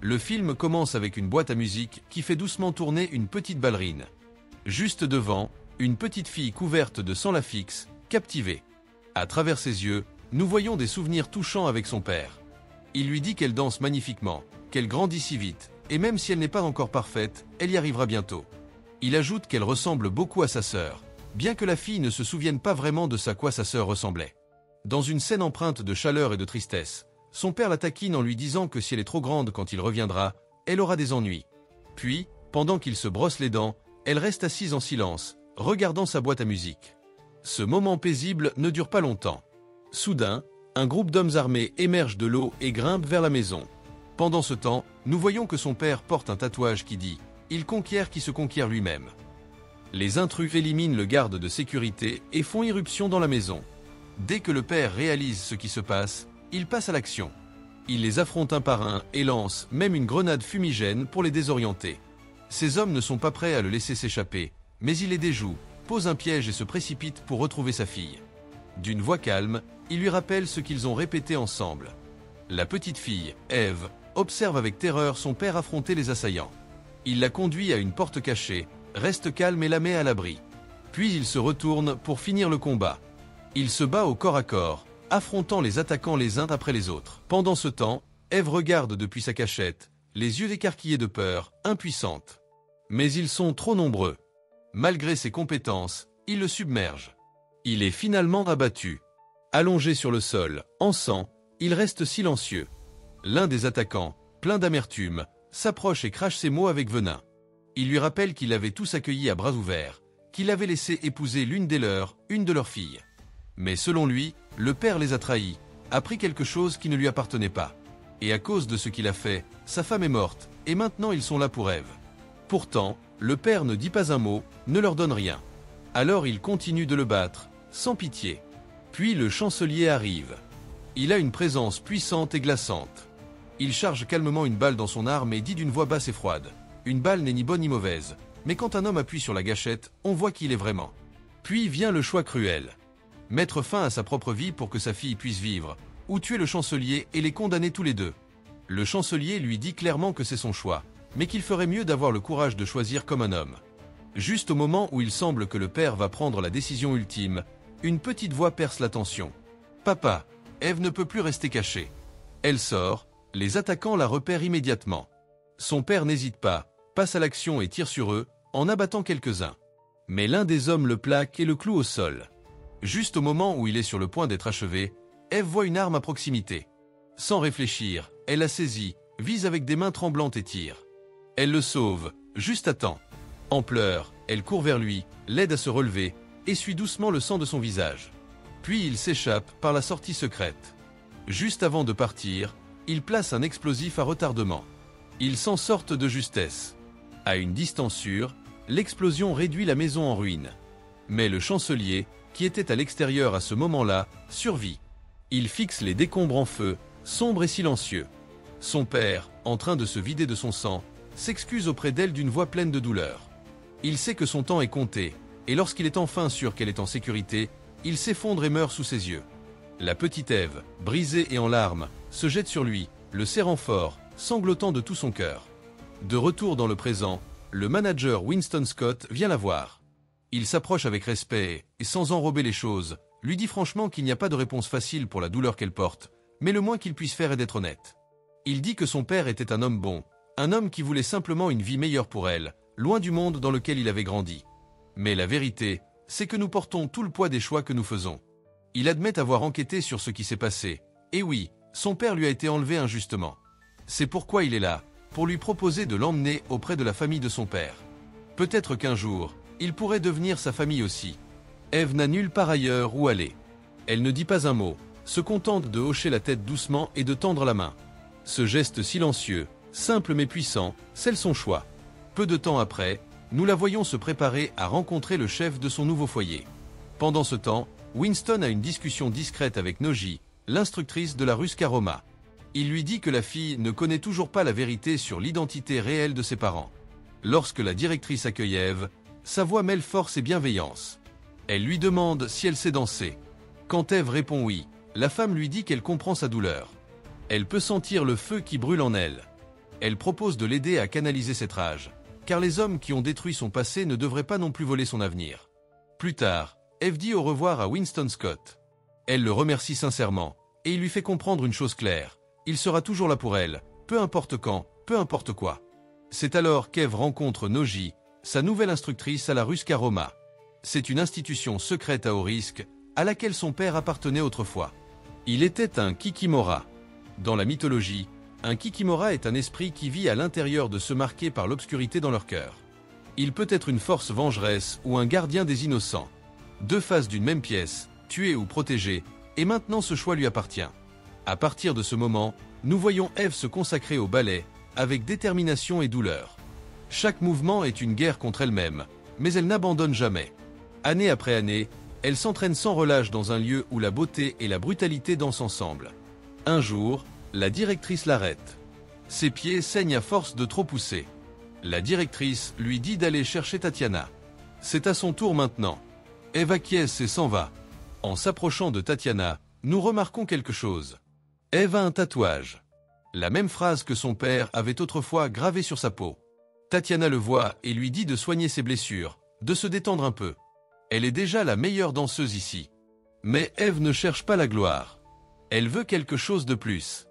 Le film commence avec une boîte à musique qui fait doucement tourner une petite ballerine. Juste devant, une petite fille couverte de sang la fixe, captivée. À travers ses yeux, nous voyons des souvenirs touchants avec son père. Il lui dit qu'elle danse magnifiquement, qu'elle grandit si vite, et même si elle n'est pas encore parfaite, elle y arrivera bientôt. Il ajoute qu'elle ressemble beaucoup à sa sœur, bien que la fille ne se souvienne pas vraiment de à quoi sa sœur ressemblait. Dans une scène empreinte de chaleur et de tristesse, son père la taquine en lui disant que si elle est trop grande quand il reviendra, elle aura des ennuis. Puis, pendant qu'il se brosse les dents, elle reste assise en silence, regardant sa boîte à musique. Ce moment paisible ne dure pas longtemps. Soudain, un groupe d'hommes armés émerge de l'eau et grimpe vers la maison. Pendant ce temps, nous voyons que son père porte un tatouage qui dit « Il conquiert qui se conquiert lui-même ». Les intrus éliminent le garde de sécurité et font irruption dans la maison. Dès que le père réalise ce qui se passe, il passe à l'action. Il les affronte un par un et lance même une grenade fumigène pour les désorienter. Ces hommes ne sont pas prêts à le laisser s'échapper, mais il les déjoue, pose un piège et se précipite pour retrouver sa fille. D'une voix calme, il lui rappelle ce qu'ils ont répété ensemble. La petite fille, Eve, observe avec terreur son père affronter les assaillants. Il la conduit à une porte cachée, reste calme et la met à l'abri. Puis il se retourne pour finir le combat. Il se bat au corps à corps, affrontant les attaquants les uns après les autres. Pendant ce temps, Eve regarde depuis sa cachette, les yeux écarquillés de peur, impuissante. Mais ils sont trop nombreux. Malgré ses compétences, il le submerge. Il est finalement abattu. Allongé sur le sol, en sang, il reste silencieux. L'un des attaquants, plein d'amertume, s'approche et crache ses mots avec venin. Il lui rappelle qu'il avait tous accueilli à bras ouverts, qu'il avait laissé épouser l'une des leurs, une de leurs filles. Mais selon lui, le père les a trahis, a pris quelque chose qui ne lui appartenait pas. Et à cause de ce qu'il a fait, sa femme est morte, et maintenant ils sont là pour Eve. Pourtant, le père ne dit pas un mot, ne leur donne rien. Alors il continue de le battre, sans pitié. Puis le chancelier arrive. Il a une présence puissante et glaçante. Il charge calmement une balle dans son arme et dit d'une voix basse et froide. Une balle n'est ni bonne ni mauvaise, mais quand un homme appuie sur la gâchette, on voit qui il est vraiment. Puis vient le choix cruel. Mettre fin à sa propre vie pour que sa fille puisse vivre, ou tuer le chancelier et les condamner tous les deux. Le chancelier lui dit clairement que c'est son choix, mais qu'il ferait mieux d'avoir le courage de choisir comme un homme. Juste au moment où il semble que le père va prendre la décision ultime, une petite voix perce la tension. « Papa, Eve ne peut plus rester cachée. » Elle sort, les attaquants la repèrent immédiatement. Son père n'hésite pas, passe à l'action et tire sur eux, en abattant quelques-uns. Mais l'un des hommes le plaque et le cloue au sol. Juste au moment où il est sur le point d'être achevé, Eve voit une arme à proximité. Sans réfléchir, elle la saisit, vise avec des mains tremblantes et tire. Elle le sauve, juste à temps. En pleurs, elle court vers lui, l'aide à se relever, essuie doucement le sang de son visage. Puis il s'échappe par la sortie secrète. Juste avant de partir, il place un explosif à retardement. Ils s'en sortent de justesse. À une distance sûre, l'explosion réduit la maison en ruine. Mais le chancelier, qui était à l'extérieur à ce moment-là, survit. Il fixe les décombres en feu, sombre et silencieux. Son père, en train de se vider de son sang, s'excuse auprès d'elle d'une voix pleine de douleur. Il sait que son temps est compté, et lorsqu'il est enfin sûr qu'elle est en sécurité, il s'effondre et meurt sous ses yeux. La petite Eve, brisée et en larmes, se jette sur lui, le serrant fort, sanglotant de tout son cœur. De retour dans le présent, le manager Winston Scott vient la voir. Il s'approche avec respect et, sans enrober les choses, lui dit franchement qu'il n'y a pas de réponse facile pour la douleur qu'elle porte, mais le moins qu'il puisse faire est d'être honnête. Il dit que son père était un homme bon, un homme qui voulait simplement une vie meilleure pour elle, loin du monde dans lequel il avait grandi. Mais la vérité, c'est que nous portons tout le poids des choix que nous faisons. Il admet avoir enquêté sur ce qui s'est passé, et oui, son père lui a été enlevé injustement. C'est pourquoi il est là, pour lui proposer de l'emmener auprès de la famille de son père. Peut-être qu'un jour, il pourrait devenir sa famille aussi. Eve n'a nulle part ailleurs où aller. Elle ne dit pas un mot, se contente de hocher la tête doucement et de tendre la main. Ce geste silencieux, simple mais puissant, scelle son choix. Peu de temps après, nous la voyons se préparer à rencontrer le chef de son nouveau foyer. Pendant ce temps, Winston a une discussion discrète avec Noji, l'instructrice de la Ruska Roma. Il lui dit que la fille ne connaît toujours pas la vérité sur l'identité réelle de ses parents. Lorsque la directrice accueille Eve, sa voix mêle force et bienveillance. Elle lui demande si elle sait danser. Quand Eve répond oui, la femme lui dit qu'elle comprend sa douleur. Elle peut sentir le feu qui brûle en elle. Elle propose de l'aider à canaliser cette rage, car les hommes qui ont détruit son passé ne devraient pas non plus voler son avenir. Plus tard, Eve dit au revoir à Winston Scott. Elle le remercie sincèrement, et il lui fait comprendre une chose claire. Il sera toujours là pour elle, peu importe quand, peu importe quoi. C'est alors qu'Eve rencontre Noji, sa nouvelle instructrice à la Ruska Roma. C'est une institution secrète à haut risque, à laquelle son père appartenait autrefois. Il était un Kikimora. Dans la mythologie, un Kikimora est un esprit qui vit à l'intérieur de ceux marqués par l'obscurité dans leur cœur. Il peut être une force vengeresse ou un gardien des innocents. Deux faces d'une même pièce, tuer ou protéger, et maintenant ce choix lui appartient. À partir de ce moment, nous voyons Eve se consacrer au ballet, avec détermination et douleur. Chaque mouvement est une guerre contre elle-même, mais elle n'abandonne jamais. Année après année, elle s'entraîne sans relâche dans un lieu où la beauté et la brutalité dansent ensemble. Un jour, la directrice l'arrête. Ses pieds saignent à force de trop pousser. La directrice lui dit d'aller chercher Tatiana. C'est à son tour maintenant. Eve acquiesce et s'en va. En s'approchant de Tatiana, nous remarquons quelque chose. Eve a un tatouage. La même phrase que son père avait autrefois gravée sur sa peau. Tatiana le voit et lui dit de soigner ses blessures, de se détendre un peu. Elle est déjà la meilleure danseuse ici. Mais Eve ne cherche pas la gloire. Elle veut quelque chose de plus.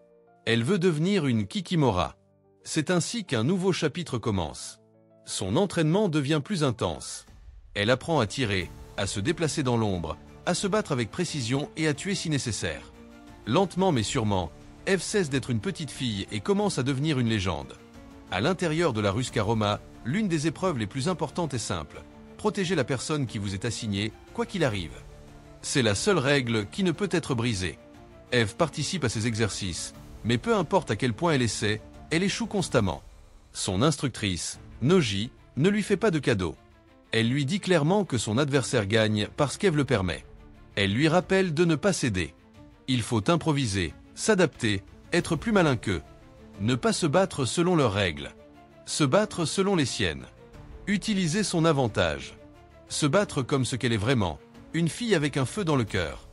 Elle veut devenir une Kikimora. C'est ainsi qu'un nouveau chapitre commence. Son entraînement devient plus intense. Elle apprend à tirer, à se déplacer dans l'ombre, à se battre avec précision et à tuer si nécessaire. Lentement mais sûrement, Eve cesse d'être une petite fille et commence à devenir une légende. À l'intérieur de la Ruska Roma, l'une des épreuves les plus importantes est simple. Protéger la personne qui vous est assignée, quoi qu'il arrive. C'est la seule règle qui ne peut être brisée. Eve participe à ces exercices, mais peu importe à quel point elle essaie, elle échoue constamment. Son instructrice, Noji, ne lui fait pas de cadeau. Elle lui dit clairement que son adversaire gagne parce qu'Eve le permet. Elle lui rappelle de ne pas céder. Il faut improviser, s'adapter, être plus malin qu'eux. Ne pas se battre selon leurs règles. Se battre selon les siennes. Utiliser son avantage. Se battre comme ce qu'elle est vraiment, une fille avec un feu dans le cœur.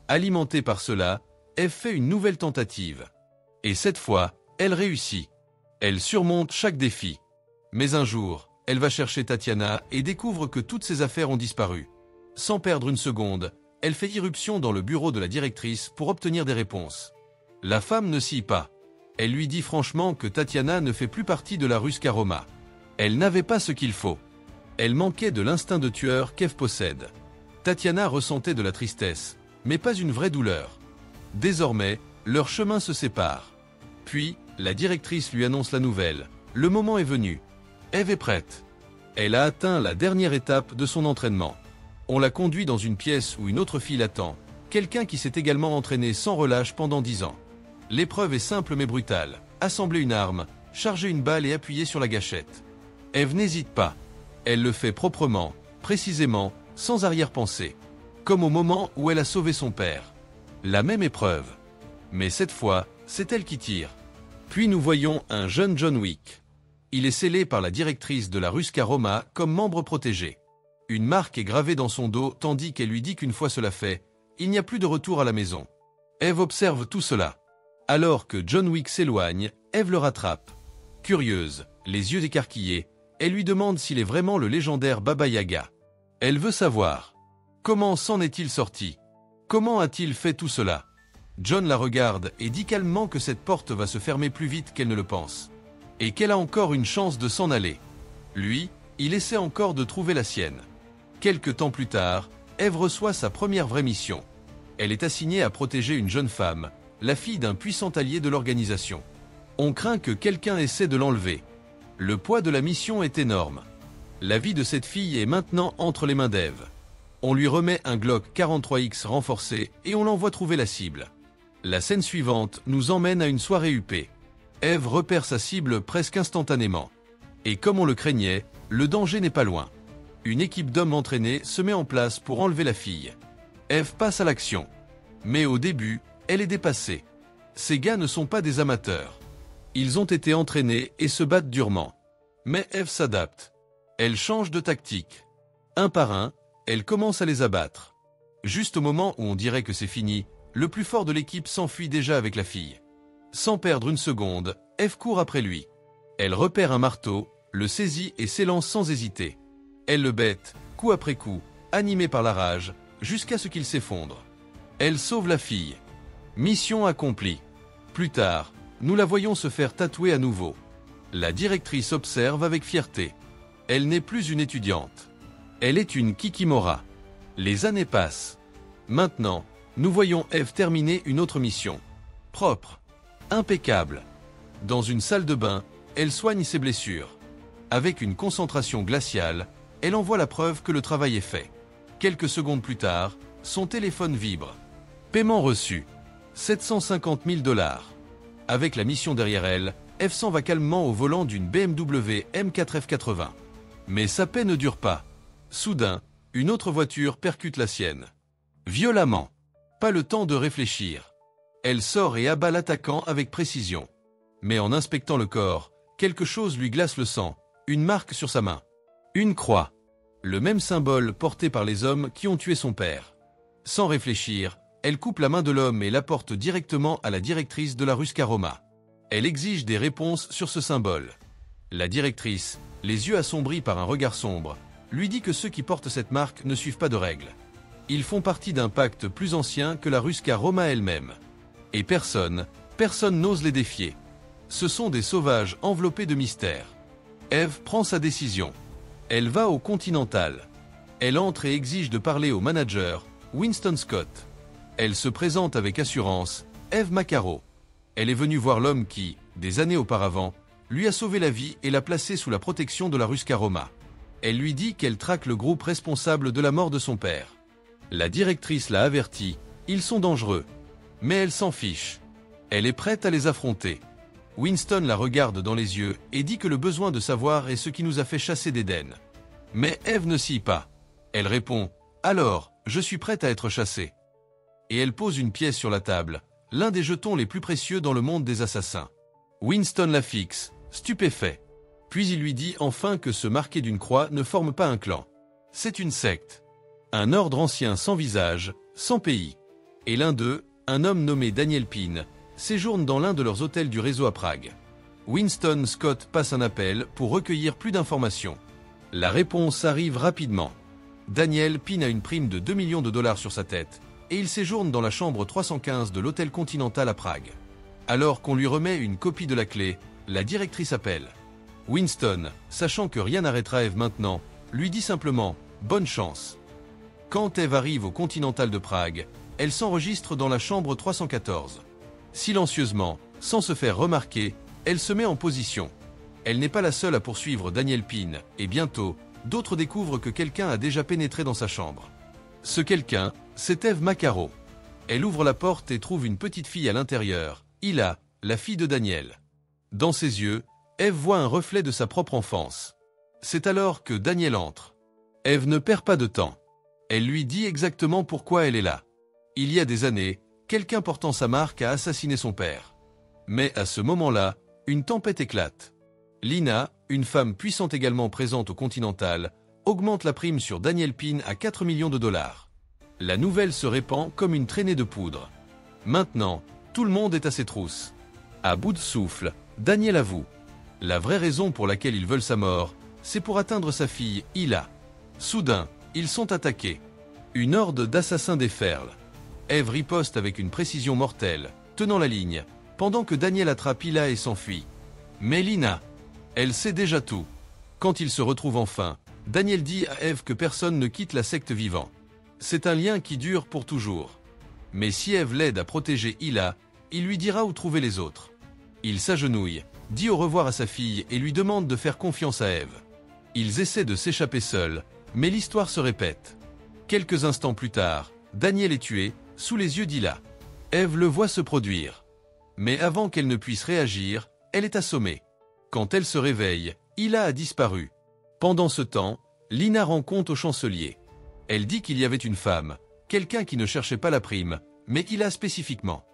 Alimentée par cela, Eve fait une nouvelle tentative. Et cette fois, elle réussit. Elle surmonte chaque défi. Mais un jour, elle va chercher Tatiana et découvre que toutes ses affaires ont disparu. Sans perdre une seconde, elle fait irruption dans le bureau de la directrice pour obtenir des réponses. La femme ne scie pas. Elle lui dit franchement que Tatiana ne fait plus partie de la Ruska Roma. Elle n'avait pas ce qu'il faut. Elle manquait de l'instinct de tueur qu'Eve possède. Tatiana ressentait de la tristesse, mais pas une vraie douleur. Désormais, leurs chemins se séparent. Puis, la directrice lui annonce la nouvelle. Le moment est venu. Eve est prête. Elle a atteint la dernière étape de son entraînement. On la conduit dans une pièce où une autre fille l'attend, quelqu'un qui s'est également entraîné sans relâche pendant 10 ans. L'épreuve est simple mais brutale. Assembler une arme, charger une balle et appuyer sur la gâchette. Eve n'hésite pas. Elle le fait proprement, précisément, sans arrière-pensée. Comme au moment où elle a sauvé son père. La même épreuve. Mais cette fois, c'est elle qui tire. Puis nous voyons un jeune John Wick. Il est scellé par la directrice de la Ruska Roma comme membre protégé. Une marque est gravée dans son dos tandis qu'elle lui dit qu'une fois cela fait, il n'y a plus de retour à la maison. Eve observe tout cela. Alors que John Wick s'éloigne, Eve le rattrape. Curieuse, les yeux écarquillés, elle lui demande s'il est vraiment le légendaire Baba Yaga. Elle veut savoir. Comment s'en est-il sorti? Comment a-t-il fait tout cela? John la regarde et dit calmement que cette porte va se fermer plus vite qu'elle ne le pense. Et qu'elle a encore une chance de s'en aller. Lui, il essaie encore de trouver la sienne. Quelque temps plus tard, Eve reçoit sa première vraie mission. Elle est assignée à protéger une jeune femme, la fille d'un puissant allié de l'organisation. On craint que quelqu'un essaie de l'enlever. Le poids de la mission est énorme. La vie de cette fille est maintenant entre les mains d'Eve. On lui remet un Glock 43X renforcé et on l'envoie trouver la cible. La scène suivante nous emmène à une soirée huppée. Eve repère sa cible presque instantanément. Et comme on le craignait, le danger n'est pas loin. Une équipe d'hommes entraînés se met en place pour enlever la fille. Eve passe à l'action. Mais au début, elle est dépassée. Ces gars ne sont pas des amateurs. Ils ont été entraînés et se battent durement. Mais Eve s'adapte. Elle change de tactique. Un par un, elle commence à les abattre. Juste au moment où on dirait que c'est fini, le plus fort de l'équipe s'enfuit déjà avec la fille. Sans perdre une seconde, Eve court après lui. Elle repère un marteau, le saisit et s'élance sans hésiter. Elle le bête, coup après coup, animée par la rage, jusqu'à ce qu'il s'effondre. Elle sauve la fille. Mission accomplie. Plus tard, nous la voyons se faire tatouer à nouveau. La directrice observe avec fierté. Elle n'est plus une étudiante. Elle est une Kikimora. Les années passent. Maintenant, nous voyons Eve terminer une autre mission. Propre. Impeccable. Dans une salle de bain, elle soigne ses blessures. Avec une concentration glaciale, elle envoie la preuve que le travail est fait. Quelques secondes plus tard, son téléphone vibre. Paiement reçu. 750 000 $. Avec la mission derrière elle, Eve s'en va calmement au volant d'une BMW M4 F80. Mais sa paix ne dure pas. Soudain, une autre voiture percute la sienne. Violemment. Pas le temps de réfléchir. Elle sort et abat l'attaquant avec précision. Mais en inspectant le corps, quelque chose lui glace le sang, une marque sur sa main. Une croix. Le même symbole porté par les hommes qui ont tué son père. Sans réfléchir, elle coupe la main de l'homme et la porte directement à la directrice de la Ruska Roma. Elle exige des réponses sur ce symbole. La directrice, les yeux assombris par un regard sombre, lui dit que ceux qui portent cette marque ne suivent pas de règles. Ils font partie d'un pacte plus ancien que la Ruska Roma elle-même. Et personne n'ose les défier. Ce sont des sauvages enveloppés de mystère. Eve prend sa décision. Elle va au Continental. Elle entre et exige de parler au manager, Winston Scott. Elle se présente avec assurance, Eve Macaro. Elle est venue voir l'homme qui, des années auparavant, lui a sauvé la vie et l'a placé sous la protection de la Ruska Roma. Elle lui dit qu'elle traque le groupe responsable de la mort de son père. La directrice l'a avertie, ils sont dangereux. Mais elle s'en fiche. Elle est prête à les affronter. Winston la regarde dans les yeux et dit que le besoin de savoir est ce qui nous a fait chasser d'Éden. Mais Eve ne scie pas. Elle répond « Alors, je suis prête à être chassée. » Et elle pose une pièce sur la table, l'un des jetons les plus précieux dans le monde des assassins. Winston la fixe, stupéfait. Puis il lui dit enfin que se marquer d'une croix ne forme pas un clan. C'est une secte. Un ordre ancien sans visage, sans pays. Et l'un d'eux, un homme nommé Daniel Pin, séjourne dans l'un de leurs hôtels du réseau à Prague. Winston Scott passe un appel pour recueillir plus d'informations. La réponse arrive rapidement. Daniel Pin a une prime de 2 millions de $ sur sa tête, et il séjourne dans la chambre 315 de l'hôtel Continental à Prague. Alors qu'on lui remet une copie de la clé, la directrice appelle. Winston, sachant que rien n'arrêtera Eve maintenant, lui dit simplement « Bonne chance ». Quand Eve arrive au Continental de Prague, elle s'enregistre dans la chambre 314. Silencieusement, sans se faire remarquer, elle se met en position. Elle n'est pas la seule à poursuivre Daniel Pin, et bientôt, d'autres découvrent que quelqu'un a déjà pénétré dans sa chambre. Ce quelqu'un, c'est Eve Macaro. Elle ouvre la porte et trouve une petite fille à l'intérieur, Hila, la fille de Daniel. Dans ses yeux, Eve voit un reflet de sa propre enfance. C'est alors que Daniel entre. Eve ne perd pas de temps. Elle lui dit exactement pourquoi elle est là. Il y a des années, quelqu'un portant sa marque a assassiné son père. Mais à ce moment-là, une tempête éclate. Lina, une femme puissante également présente au Continental, augmente la prime sur Daniel Pin à 4 millions de $. La nouvelle se répand comme une traînée de poudre. Maintenant, tout le monde est à ses trousses. À bout de souffle, Daniel avoue. La vraie raison pour laquelle ils veulent sa mort, c'est pour atteindre sa fille, Hila. Soudain, ils sont attaqués. Une horde d'assassins déferle. Eve riposte avec une précision mortelle, tenant la ligne, pendant que Daniel attrape Hila et s'enfuit. Mais Lina, elle sait déjà tout. Quand ils se retrouvent enfin, Daniel dit à Eve que personne ne quitte la secte vivant. C'est un lien qui dure pour toujours. Mais si Eve l'aide à protéger Hila, il lui dira où trouver les autres. Il s'agenouille, dit au revoir à sa fille et lui demande de faire confiance à Eve. Ils essaient de s'échapper seuls, mais l'histoire se répète. Quelques instants plus tard, Daniel est tué, sous les yeux d'Hila. Eve le voit se produire. Mais avant qu'elle ne puisse réagir, elle est assommée. Quand elle se réveille, Hila a disparu. Pendant ce temps, Lina rend compte au chancelier. Elle dit qu'il y avait une femme, quelqu'un qui ne cherchait pas la prime, mais Hila spécifiquement.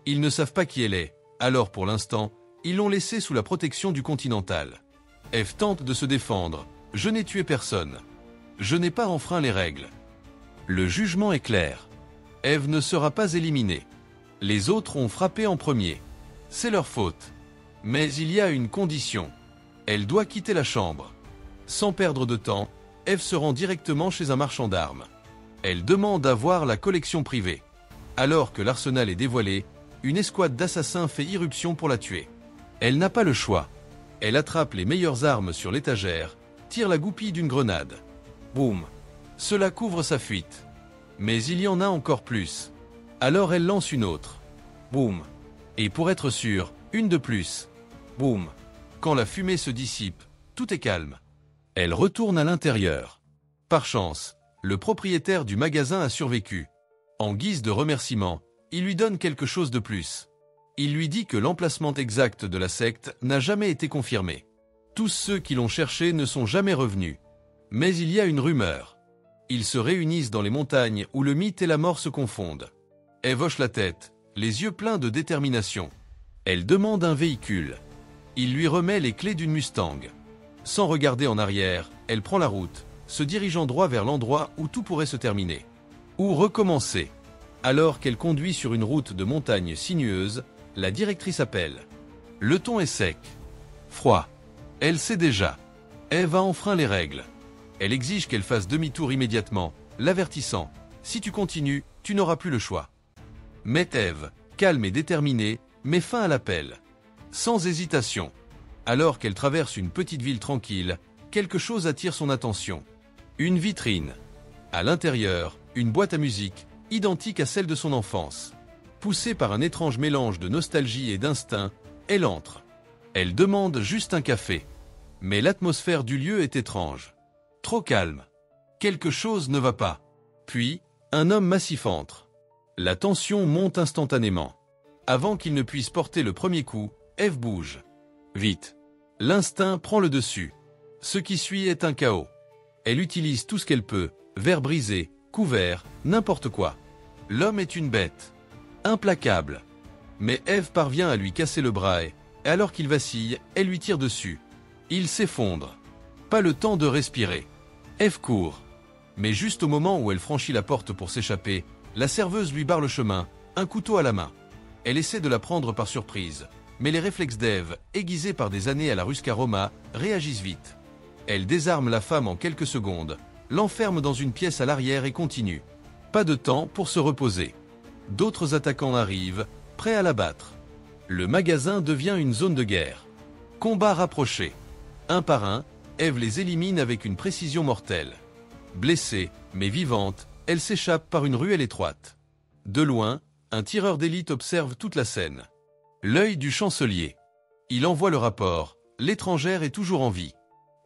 Ils ne savent pas qui elle est, alors pour l'instant, ils l'ont laissée sous la protection du Continental. Eve tente de se défendre. « Je n'ai tué personne. Je n'ai pas enfreint les règles. » Le jugement est clair. Eve ne sera pas éliminée. Les autres ont frappé en premier. C'est leur faute. Mais il y a une condition. Elle doit quitter la chambre. Sans perdre de temps, Eve se rend directement chez un marchand d'armes. Elle demande à voir la collection privée. Alors que l'arsenal est dévoilé, une escouade d'assassins fait irruption pour la tuer. Elle n'a pas le choix. Elle attrape les meilleures armes sur l'étagère, tire la goupille d'une grenade. Boum! Cela couvre sa fuite. Mais il y en a encore plus. Alors elle lance une autre. Boum! Et pour être sûr, une de plus. Boum! Quand la fumée se dissipe, tout est calme. Elle retourne à l'intérieur. Par chance, le propriétaire du magasin a survécu. En guise de remerciement, il lui donne quelque chose de plus. Il lui dit que l'emplacement exact de la secte n'a jamais été confirmé. Tous ceux qui l'ont cherché ne sont jamais revenus. Mais il y a une rumeur. Ils se réunissent dans les montagnes où le mythe et la mort se confondent. Eve hoche la tête, les yeux pleins de détermination. Elle demande un véhicule. Il lui remet les clés d'une Mustang. Sans regarder en arrière, elle prend la route, se dirigeant droit vers l'endroit où tout pourrait se terminer. Ou recommencer. Alors qu'elle conduit sur une route de montagne sinueuse, la directrice appelle. Le ton est sec. Froid. Elle sait déjà. Eve a enfreint les règles. Elle exige qu'elle fasse demi-tour immédiatement, l'avertissant. Si tu continues, tu n'auras plus le choix. Mais Eve, calme et déterminée, met fin à l'appel. Sans hésitation. Alors qu'elle traverse une petite ville tranquille, quelque chose attire son attention. Une vitrine. À l'intérieur, une boîte à musique, identique à celle de son enfance. Poussée par un étrange mélange de nostalgie et d'instinct, elle entre. Elle demande juste un café. Mais l'atmosphère du lieu est étrange. Trop calme. Quelque chose ne va pas. Puis, un homme massif entre. La tension monte instantanément. Avant qu'il ne puisse porter le premier coup, Eve bouge. Vite. L'instinct prend le dessus. Ce qui suit est un chaos. Elle utilise tout ce qu'elle peut, verre brisé, couvert, n'importe quoi. L'homme est une bête. Implacable. Mais Eve parvient à lui casser le bras et, alors qu'il vacille, elle lui tire dessus. Il s'effondre. Pas le temps de respirer. Eve court. Mais juste au moment où elle franchit la porte pour s'échapper, la serveuse lui barre le chemin, un couteau à la main. Elle essaie de la prendre par surprise. Mais les réflexes d'Eve, aiguisés par des années à la Rusca Roma, réagissent vite. Elle désarme la femme en quelques secondes, l'enferme dans une pièce à l'arrière et continue. Pas de temps pour se reposer. D'autres attaquants arrivent, prêts à la battre. Le magasin devient une zone de guerre. Combat rapproché. Un par un, Eve les élimine avec une précision mortelle. Blessée, mais vivante, elle s'échappe par une ruelle étroite. De loin, un tireur d'élite observe toute la scène. L'œil du chancelier. Il envoie le rapport, l'étrangère est toujours en vie.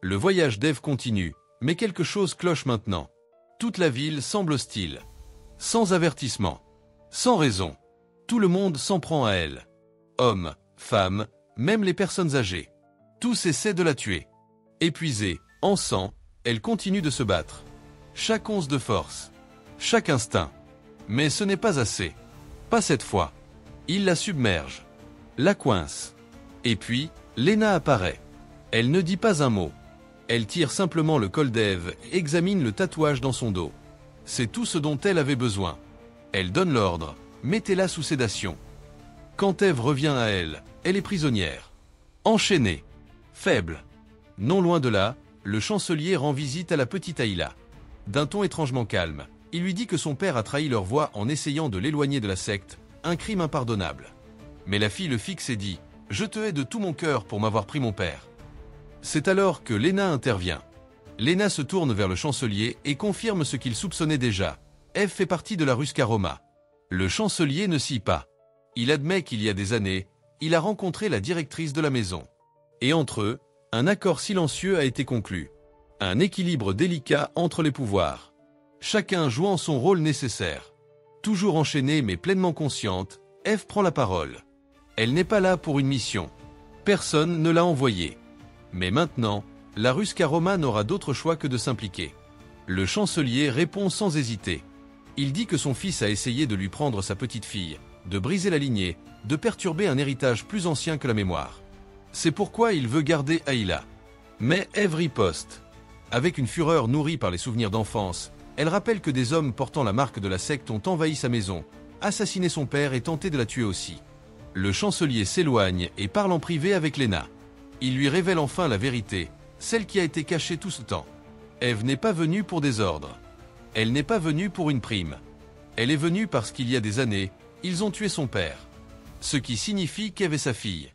Le voyage d'Eve continue, mais quelque chose cloche maintenant. Toute la ville semble hostile. Sans avertissement. Sans raison. Tout le monde s'en prend à elle. Hommes, femmes, même les personnes âgées. Tous essaient de la tuer. Épuisée, en sang, elle continue de se battre. Chaque once de force. Chaque instinct. Mais ce n'est pas assez. Pas cette fois. Il la submerge. La coince. Et puis, Lena apparaît. Elle ne dit pas un mot. Elle tire simplement le col d'Eve et examine le tatouage dans son dos. C'est tout ce dont elle avait besoin. Elle donne l'ordre, mettez-la sous sédation. Quand Eve revient à elle, elle est prisonnière. Enchaînée. Faible. Non loin de là, le chancelier rend visite à la petite Ayla. D'un ton étrangement calme, il lui dit que son père a trahi leur voix en essayant de l'éloigner de la secte, un crime impardonnable. Mais la fille le fixe et dit « Je te hais de tout mon cœur pour m'avoir pris mon père ». C'est alors que Lena intervient. Lena se tourne vers le chancelier et confirme ce qu'il soupçonnait déjà. Eve fait partie de la Rusca Roma. Le chancelier ne scie pas. Il admet qu'il y a des années, il a rencontré la directrice de la maison. Et entre eux, un accord silencieux a été conclu. Un équilibre délicat entre les pouvoirs. Chacun jouant son rôle nécessaire. Toujours enchaînée mais pleinement consciente, Eve prend la parole. Elle n'est pas là pour une mission. Personne ne l'a envoyée. Mais maintenant, la Rusca Roma n'aura d'autre choix que de s'impliquer. Le chancelier répond sans hésiter. Il dit que son fils a essayé de lui prendre sa petite fille, de briser la lignée, de perturber un héritage plus ancien que la mémoire. C'est pourquoi il veut garder Ayla. Mais Eve riposte. Avec une fureur nourrie par les souvenirs d'enfance, elle rappelle que des hommes portant la marque de la secte ont envahi sa maison, assassiné son père et tenté de la tuer aussi. Le chancelier s'éloigne et parle en privé avec Lena. Il lui révèle enfin la vérité, celle qui a été cachée tout ce temps. Ève n'est pas venue pour des ordres. Elle n'est pas venue pour une prime. Elle est venue parce qu'il y a des années, ils ont tué son père. Ce qui signifie qu'Ève est sa fille.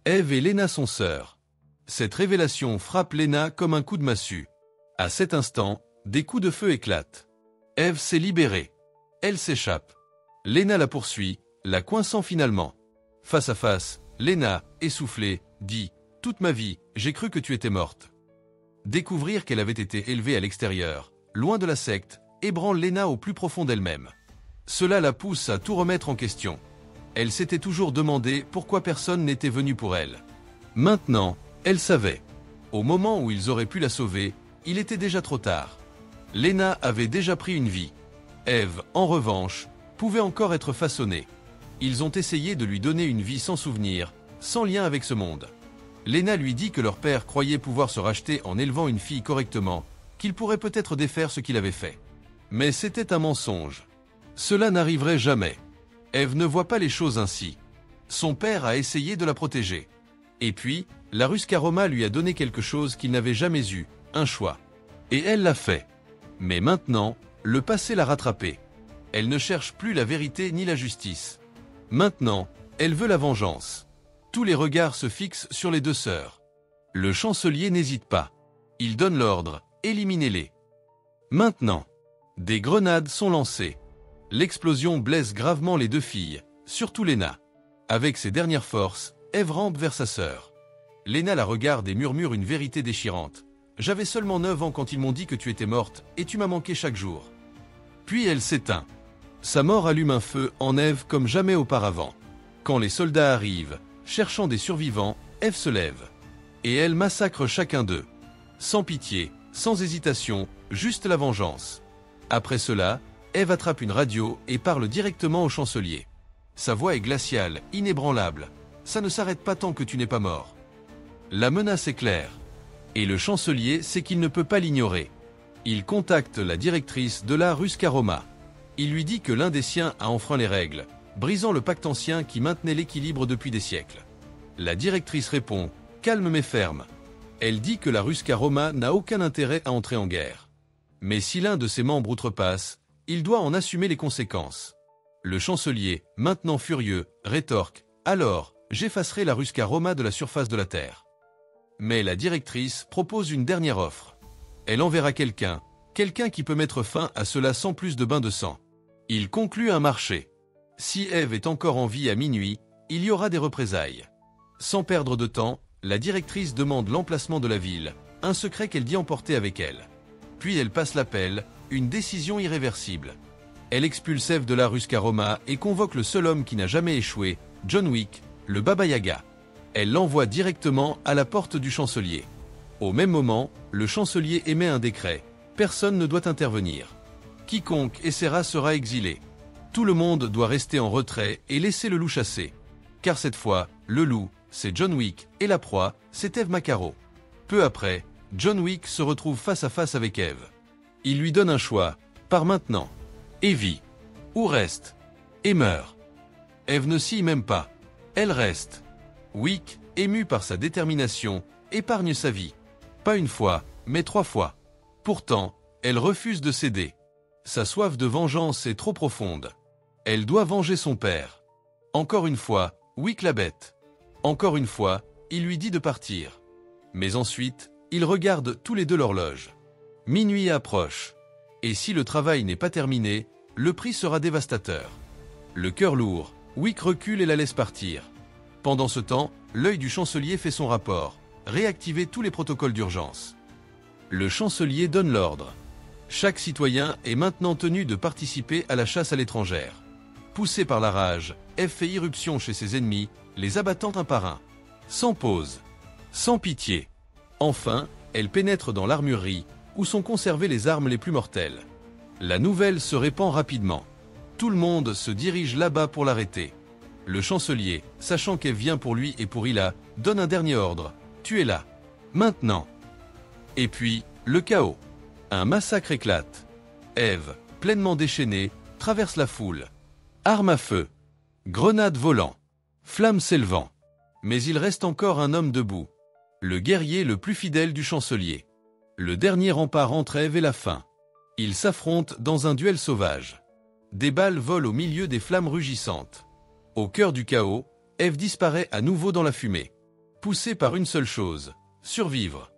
Ève et Lena sont sœurs. Cette révélation frappe Lena comme un coup de massue. À cet instant, des coups de feu éclatent. Ève s'est libérée. Elle s'échappe. Lena la poursuit, la coinçant finalement. Face à face, Lena, essoufflée, dit « Toute ma vie, j'ai cru que tu étais morte ». Découvrir qu'elle avait été élevée à l'extérieur, loin de la secte, ébranle Lena au plus profond d'elle-même. Cela la pousse à tout remettre en question. Elle s'était toujours demandé pourquoi personne n'était venu pour elle. Maintenant, elle savait. Au moment où ils auraient pu la sauver, il était déjà trop tard. Lena avait déjà pris une vie. Ève, en revanche, pouvait encore être façonnée. Ils ont essayé de lui donner une vie sans souvenir, sans lien avec ce monde. Lena lui dit que leur père croyait pouvoir se racheter en élevant une fille correctement, qu'il pourrait peut-être défaire ce qu'il avait fait. Mais c'était un mensonge. Cela n'arriverait jamais. Ève ne voit pas les choses ainsi. Son père a essayé de la protéger. Et puis, la Ruscaroma lui a donné quelque chose qu'il n'avait jamais eu, un choix. Et elle l'a fait. Mais maintenant, le passé l'a rattrapée. Elle ne cherche plus la vérité ni la justice. Maintenant, elle veut la vengeance. Tous les regards se fixent sur les deux sœurs. Le chancelier n'hésite pas. Il donne l'ordre, éliminez-les. Maintenant, des grenades sont lancées. L'explosion blesse gravement les deux filles, surtout Lena. Avec ses dernières forces, Ève rampe vers sa sœur. Lena la regarde et murmure une vérité déchirante. « J'avais seulement 9 ans quand ils m'ont dit que tu étais morte et tu m'as manqué chaque jour. » Puis elle s'éteint. Sa mort allume un feu en Ève comme jamais auparavant. Quand les soldats arrivent, cherchant des survivants, Ève se lève. Et elle massacre chacun d'eux. Sans pitié, sans hésitation, juste la vengeance. Après cela, Ève attrape une radio et parle directement au chancelier. Sa voix est glaciale, inébranlable. Ça ne s'arrête pas tant que tu n'es pas mort. La menace est claire. Et le chancelier sait qu'il ne peut pas l'ignorer. Il contacte la directrice de la Ruscaroma. Il lui dit que l'un des siens a enfreint les règles, brisant le pacte ancien qui maintenait l'équilibre depuis des siècles. La directrice répond, calme mais ferme. Elle dit que la Ruscaroma n'a aucun intérêt à entrer en guerre. Mais si l'un de ses membres outrepasse, il doit en assumer les conséquences. Le chancelier, maintenant furieux, rétorque, alors, j'effacerai la Ruscaroma de la surface de la Terre. Mais la directrice propose une dernière offre. Elle enverra quelqu'un qui peut mettre fin à cela sans plus de bain de sang. Il conclut un marché. Si Ève est encore en vie à minuit, il y aura des représailles. Sans perdre de temps, la directrice demande l'emplacement de la ville, un secret qu'elle dit emporter avec elle. Puis elle passe l'appel, une décision irréversible. Elle expulse Ève de la Ruscaroma et convoque le seul homme qui n'a jamais échoué, John Wick, le Baba Yaga. Elle l'envoie directement à la porte du chancelier. Au même moment, le chancelier émet un décret. Personne ne doit intervenir. Quiconque essaiera sera exilé. Tout le monde doit rester en retrait et laisser le loup chasser. Car cette fois, le loup, c'est John Wick, et la proie, c'est Ève Macaro. Peu après, John Wick se retrouve face à face avec Ève. Il lui donne un choix, par maintenant. Et vit. Ou reste. Et meurt. Ève ne s'y même pas. Elle reste. Wick, ému par sa détermination, épargne sa vie. Pas une fois, mais 3 fois. Pourtant, elle refuse de céder. Sa soif de vengeance est trop profonde. Elle doit venger son père. Encore une fois, Wick la bête. Encore une fois, il lui dit de partir. Mais ensuite, ils regardent tous les deux l'horloge. Minuit approche. Et si le travail n'est pas terminé, le prix sera dévastateur. Le cœur lourd, Wick recule et la laisse partir. Pendant ce temps, l'œil du chancelier fait son rapport. Réactiver tous les protocoles d'urgence. Le chancelier donne l'ordre. Chaque citoyen est maintenant tenu de participer à la chasse à l'étrangère. Poussée par la rage, Ève fait irruption chez ses ennemis, les abattant un par un. Sans pause. Sans pitié. Enfin, elle pénètre dans l'armurerie, où sont conservées les armes les plus mortelles. La nouvelle se répand rapidement. Tout le monde se dirige là-bas pour l'arrêter. Le chancelier, sachant qu'Ève vient pour lui et pour Hila, donne un dernier ordre. Tuez-la. Maintenant. Et puis, le chaos. Un massacre éclate. Ève, pleinement déchaînée, traverse la foule. Arme à feu. Grenades volant. Flammes s'élevant. Mais il reste encore un homme debout. Le guerrier le plus fidèle du chancelier. Le dernier rempart entre Eve et la fin. Ils s'affrontent dans un duel sauvage. Des balles volent au milieu des flammes rugissantes. Au cœur du chaos, Eve disparaît à nouveau dans la fumée. Poussée par une seule chose, survivre.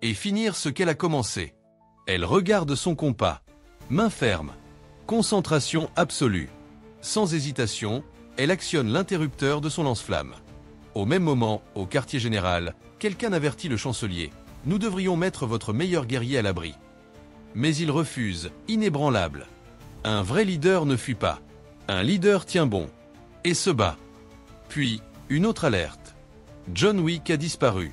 Et finir ce qu'elle a commencé. Elle regarde son compas. Main ferme. Concentration absolue. Sans hésitation, elle actionne l'interrupteur de son lance-flamme. Au même moment, au quartier général, quelqu'un avertit le chancelier. Nous devrions mettre votre meilleur guerrier à l'abri. Mais il refuse, inébranlable. Un vrai leader ne fuit pas. Un leader tient bon. Et se bat. Puis, une autre alerte. John Wick a disparu.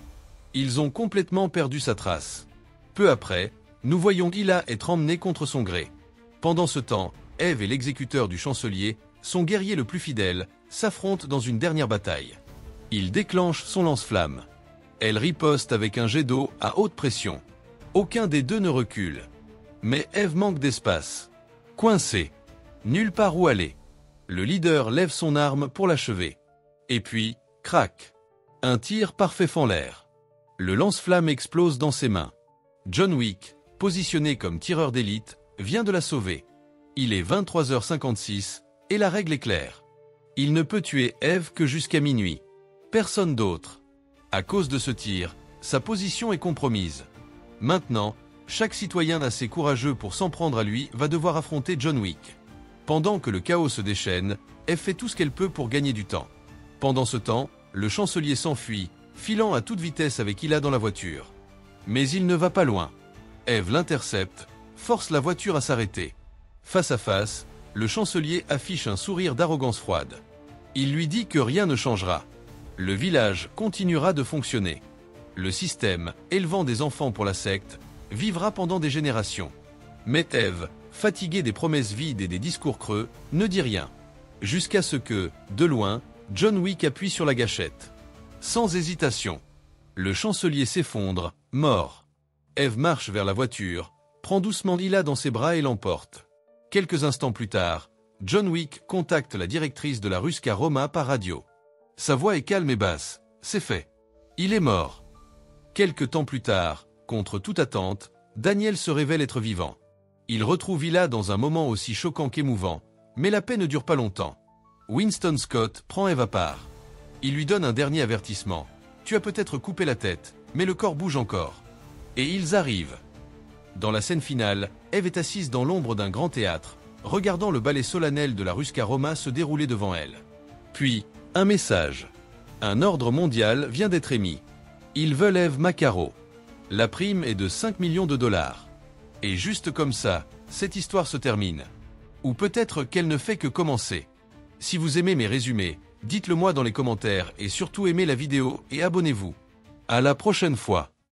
Ils ont complètement perdu sa trace. Peu après, nous voyons Hila être emmené contre son gré. Pendant ce temps, Eve et l'exécuteur du chancelier, son guerrier le plus fidèle, s'affrontent dans une dernière bataille. Il déclenche son lance-flamme. Elle riposte avec un jet d'eau à haute pression. Aucun des deux ne recule. Mais Eve manque d'espace. Coincée. Nulle part où aller. Le leader lève son arme pour l'achever. Et puis, crac. Un tir parfait fend l'air. Le lance-flamme explose dans ses mains. John Wick, positionné comme tireur d'élite, vient de la sauver. Il est 23h56 et la règle est claire. Il ne peut tuer Eve que jusqu'à minuit. Personne d'autre. À cause de ce tir, sa position est compromise. Maintenant, chaque citoyen assez courageux pour s'en prendre à lui va devoir affronter John Wick. Pendant que le chaos se déchaîne, Eve fait tout ce qu'elle peut pour gagner du temps. Pendant ce temps, le chancelier s'enfuit, filant à toute vitesse avec Hila dans la voiture. Mais il ne va pas loin. Eve l'intercepte, force la voiture à s'arrêter. Face à face, le chancelier affiche un sourire d'arrogance froide. Il lui dit que rien ne changera. Le village continuera de fonctionner. Le système, élevant des enfants pour la secte, vivra pendant des générations. Mais Eve, fatiguée des promesses vides et des discours creux, ne dit rien. Jusqu'à ce que, de loin, John Wick appuie sur la gâchette. Sans hésitation. Le chancelier s'effondre, mort. Eve marche vers la voiture, prend doucement Hila dans ses bras et l'emporte. Quelques instants plus tard, John Wick contacte la directrice de la Ruska Roma par radio. Sa voix est calme et basse. C'est fait. Il est mort. Quelque temps plus tard, contre toute attente, Daniel se révèle être vivant. Il retrouve Hila dans un moment aussi choquant qu'émouvant, mais la paix ne dure pas longtemps. Winston Scott prend Eve à part. Il lui donne un dernier avertissement. Tu as peut-être coupé la tête, mais le corps bouge encore. Et ils arrivent. Dans la scène finale, Eve est assise dans l'ombre d'un grand théâtre, regardant le ballet solennel de la Ruska Roma se dérouler devant elle. Puis, un message. Un ordre mondial vient d'être émis. Ils veulent Eve Macaro. La prime est de 5 millions de dollars. Et juste comme ça, cette histoire se termine. Ou peut-être qu'elle ne fait que commencer. Si vous aimez mes résumés, dites-le moi dans les commentaires et surtout aimez la vidéo et abonnez-vous. À la prochaine fois.